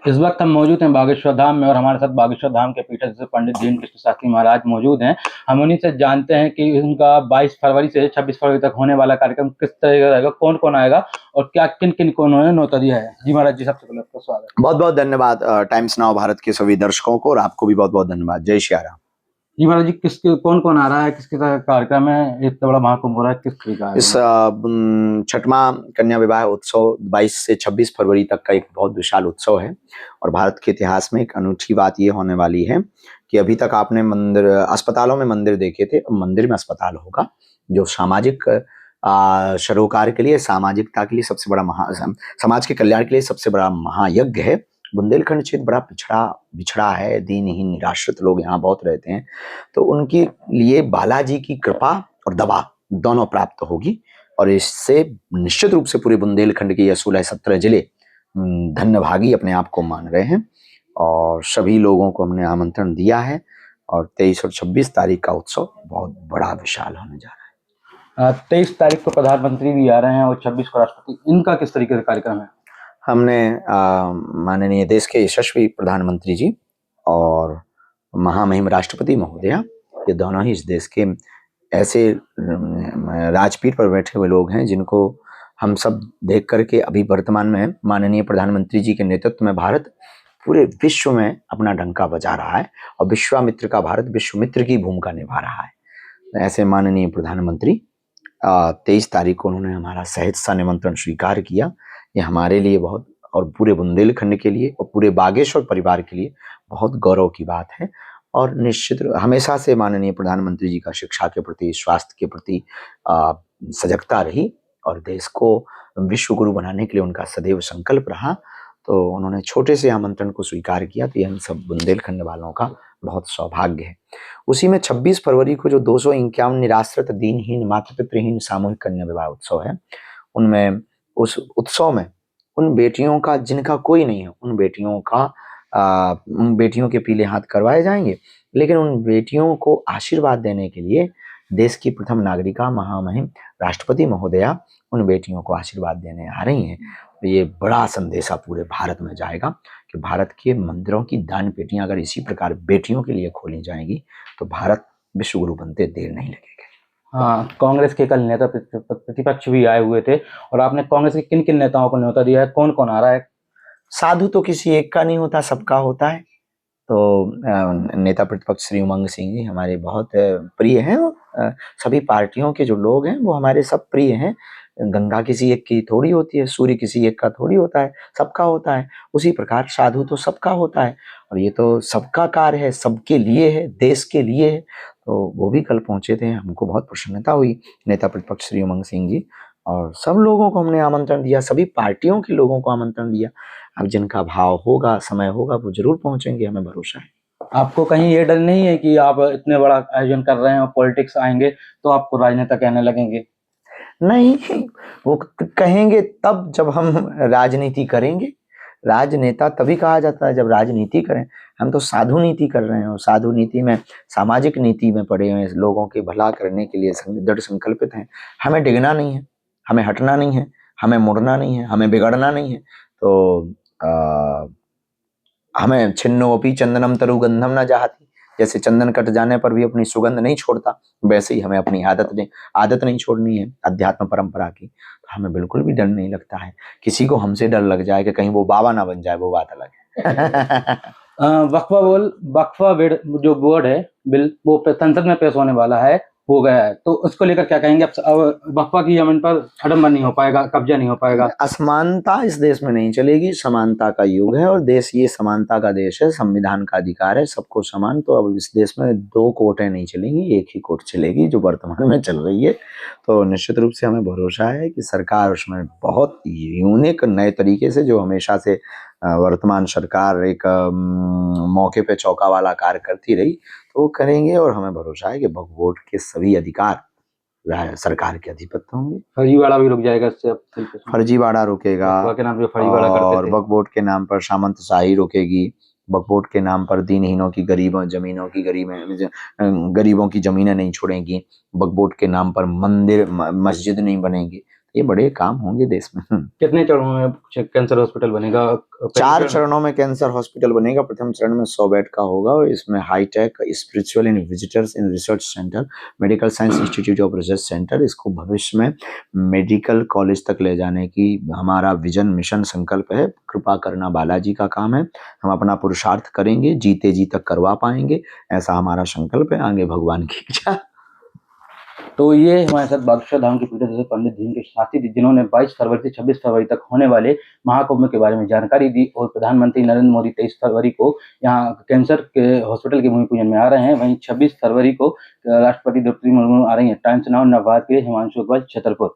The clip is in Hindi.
इस वक्त हम मौजूद हैं बागेश्वर धाम में और हमारे साथ बागेश्वर धाम के पीठाधीश्वर पंडित दीन कृष्ण शास्त्री महाराज मौजूद हैं। हम उन्हीं से जानते हैं कि उनका 22 फरवरी से 26 फरवरी तक होने वाला कार्यक्रम किस तरह का रहेगा, कौन-कौन आएगा और क्या किन-किन को उन्होंने न्योता दिया है। जी महाराज जी, सबसे पहले आपका स्वागत है। बहुत-बहुत धन्यवाद टाइम्स नाउ भारत के सभी दर्शकों को, और आपको भी बहुत-बहुत धन्यवाद। जय श्री राम। जी महाराज जी, कौन-कौन आ रहा है, किस तरह का कार्यक्रम है, इतना बड़ा महाकुंभ हो रहा है, किस तरीके का है? इस छठवां कन्या विवाह उत्सव 22 से 26 फरवरी तक का एक बहुत विशाल उत्सव है, और भारत के इतिहास में एक अनूठी बात ये होने वाली है कि अभी तक आपने अस्पतालों में मंदिर देखे थे, अब मंदिर में अस्पताल होगा, जो सामाजिक सरोकार के लिए, सामाजिकता के लिए सबसे बड़ा समाज के कल्याण के लिए सबसे बड़ा महायज्ञ है। बुंदेलखंड क्षेत्र बड़ा बिछड़ा है, दीनहीन निराश्रित लोग यहाँ बहुत रहते हैं, तो उनके लिए बालाजी की कृपा और दवा दोनों प्राप्त होगी, और इससे निश्चित रूप से पूरे बुंदेलखंड के 16-17 जिले धन्यभागी अपने आप को मान रहे हैं, और सभी लोगों को हमने आमंत्रण दिया है, और 23 और 26 तारीख का उत्सव बहुत बड़ा विशाल होने जा रहा है। 23 तारीख को प्रधानमंत्री भी आ रहे हैं और 26 को राष्ट्रपति, इनका किस तरीके का कार्यक्रम है? हमने माननीय देश के यशस्वी प्रधानमंत्री जी और महामहिम राष्ट्रपति महोदया, ये दोनों ही इस देश के ऐसे राजपीठ पर बैठे हुए लोग हैं जिनको हम सब देख करके अभी वर्तमान में माननीय प्रधानमंत्री जी के नेतृत्व में भारत पूरे विश्व में अपना डंका बजा रहा है, और विश्वामित्र का भारत विश्वमित्र की भूमिका निभा रहा है। ऐसे माननीय प्रधानमंत्री 23 तारीख को उन्होंने हमारा सहर्ष निमंत्रण स्वीकार किया। ये हमारे लिए बहुत, और पूरे बुंदेलखंड के लिए और पूरे बागेश्वर परिवार के लिए बहुत गौरव की बात है। और निश्चित हमेशा से माननीय प्रधानमंत्री जी का शिक्षा के प्रति, स्वास्थ्य के प्रति सजगता रही, और देश को विश्व गुरु बनाने के लिए उनका सदैव संकल्प रहा, तो उन्होंने छोटे से आमंत्रण को स्वीकार किया, तो हम सब बुंदेलखंड वालों का बहुत सौभाग्य है। उसी में 26 फरवरी को जो 251 निराश्रित, दीनहीन, मातृ पितृहीन सामूहिक कन्या विवाह उत्सव है, उनमें उस उत्सव में उन बेटियों का जिनका कोई नहीं है, उन बेटियों के पीले हाथ करवाए जाएंगे, लेकिन उन बेटियों को आशीर्वाद देने के लिए देश की प्रथम नागरिका महामहिम राष्ट्रपति महोदया उन बेटियों को आशीर्वाद देने आ रही हैं। तो ये बड़ा संदेशा पूरे भारत में जाएगा कि भारत के मंदिरों की दान पेटियां अगर इसी प्रकार बेटियों के लिए खोली जाएंगी तो भारत विश्व गुरु बनते देर नहीं लगेगी। हाँ, कांग्रेस के कल नेता प्रतिपक्ष भी आए हुए थे, और आपने कांग्रेस के किन किन नेताओं को न्योता दिया है, कौन कौन आ रहा है? साधु तो किसी एक का नहीं होता, सबका होता है। तो नेता प्रतिपक्ष श्री उमंग सिंह जी हमारे बहुत प्रिय हैं, सभी पार्टियों के जो लोग हैं वो हमारे सब प्रिय हैं। गंगा किसी एक की थोड़ी होती है, सूर्य किसी एक का थोड़ी होता है, सबका होता है। उसी प्रकार साधु तो सबका होता है, और ये तो सबका कार्य है, सबके लिए है, देश के लिए है। तो वो भी कल पहुंचे थे, हमको बहुत प्रसन्नता हुई, नेता प्रतिपक्ष श्री उमंग सिंह जी, और सब लोगों को हमने आमंत्रण दिया, सभी पार्टियों के लोगों को आमंत्रण दिया। अब जिनका भाव होगा, समय होगा, वो जरूर पहुंचेंगे, हमें भरोसा है। आपको कहीं ये डर नहीं है कि आप इतने बड़ा आयोजन कर रहे हैं और पॉलिटिक्स आएंगे तो आपको राजनेता कहने लगेंगे? नहीं, वो कहेंगे तब जब हम राजनीति करेंगे। राजनेता तभी कहा जाता है जब राजनीति करें। हम तो साधु नीति कर रहे हैं, और साधु नीति में, सामाजिक नीति में पड़े हुए, लोगों के भला करने के लिए दृढ़ संकल्पित हैं। हमें डिगना नहीं है, हमें हटना नहीं है, हमें मुड़ना नहीं है, हमें बिगड़ना नहीं है। तो हमें छिन्नोपि चंदनम तरु गंधम न जाहति, जैसे चंदन कट जाने पर भी अपनी सुगंध नहीं छोड़ता, वैसे ही हमें अपनी आदत नहीं छोड़नी है अध्यात्म परंपरा की। तो हमें बिल्कुल भी डर नहीं लगता है। किसी को हमसे डर लग जाए कि कहीं वो बाबा ना बन जाए, वो बात अलग है। वक्फा जो बोर्ड है बिल, वो संसद में पेश होने वाला है, हो गया है, तो उसको लेकर क्या कहेंगे? अब वक्फा की जमीन पर हडम्बर नहीं हो पाएगा, कब्जा नहीं हो पाएगा। असमानता इस देश में नहीं चलेगी, समानता का युग है, और देश ये समानता का देश है, संविधान का अधिकार है, सबको समान। तो अब इस देश में 2 कोर्टें नहीं चलेंगी, एक ही कोर्ट चलेगी जो वर्तमान में चल रही है। तो निश्चित रूप से हमें भरोसा है कि सरकार उसमें बहुत यूनिक नए तरीके से, जो हमेशा से वर्तमान सरकार एक मौके पे चौका वाला कार्य करती रही, तो वो करेंगे, और हमें भरोसा है कि वक्फ बोर्ड के सभी अधिकार सरकार के अधिपत्य होंगे। फर्जीवाड़ा भी रुक जाएगा इससे। फर्जीवाड़ा रुकेगा, के नाम पे फर्जीवाड़ा और वक्फ बोर्ड के नाम पर सामंतशाही रुकेगी। वक्फ बोर्ड के नाम पर दीनहीनों की, गरीबों की जमीनें नहीं छोड़ेंगी। वक्फ बोर्ड के नाम पर मंदिर मस्जिद नहीं बनेंगी। ये बड़े काम होंगे देश में। कितने चरणों में कैंसर हॉस्पिटल बनेगा? 4 चरणों में कैंसर हॉस्पिटल बनेगा। प्रथम चरण में 100 बेड का होगा और इसमें high tech spiritual in visitors in research centre, medical science institute of research centre, इसको भविष्य में मेडिकल कॉलेज तक ले जाने की हमारा विजन मिशन संकल्प है। कृपा करना बालाजी का काम है, हम अपना पुरुषार्थ करेंगे, जीते जी तक करवा पाएंगे, ऐसा हमारा संकल्प है। आगे भगवान की इच्छा। तो ये हमारे साथ बागेश्वर धाम के पीठाधीश्वर पंडित दीनकृष्ण शास्त्री जी, जिन्होंने 22 फरवरी से 26 फरवरी तक होने वाले महाकुंभ के बारे में जानकारी दी। और प्रधानमंत्री नरेंद्र मोदी 23 फरवरी को यहाँ कैंसर के हॉस्पिटल के भूमि पूजन में आ रहे हैं। वहीं 26 फरवरी को राष्ट्रपति द्रौपदी मुर्मू आ रही हैं। टाइम्स नाउ नवभारत के हिमांशु अग्रवाल, छतरपुर।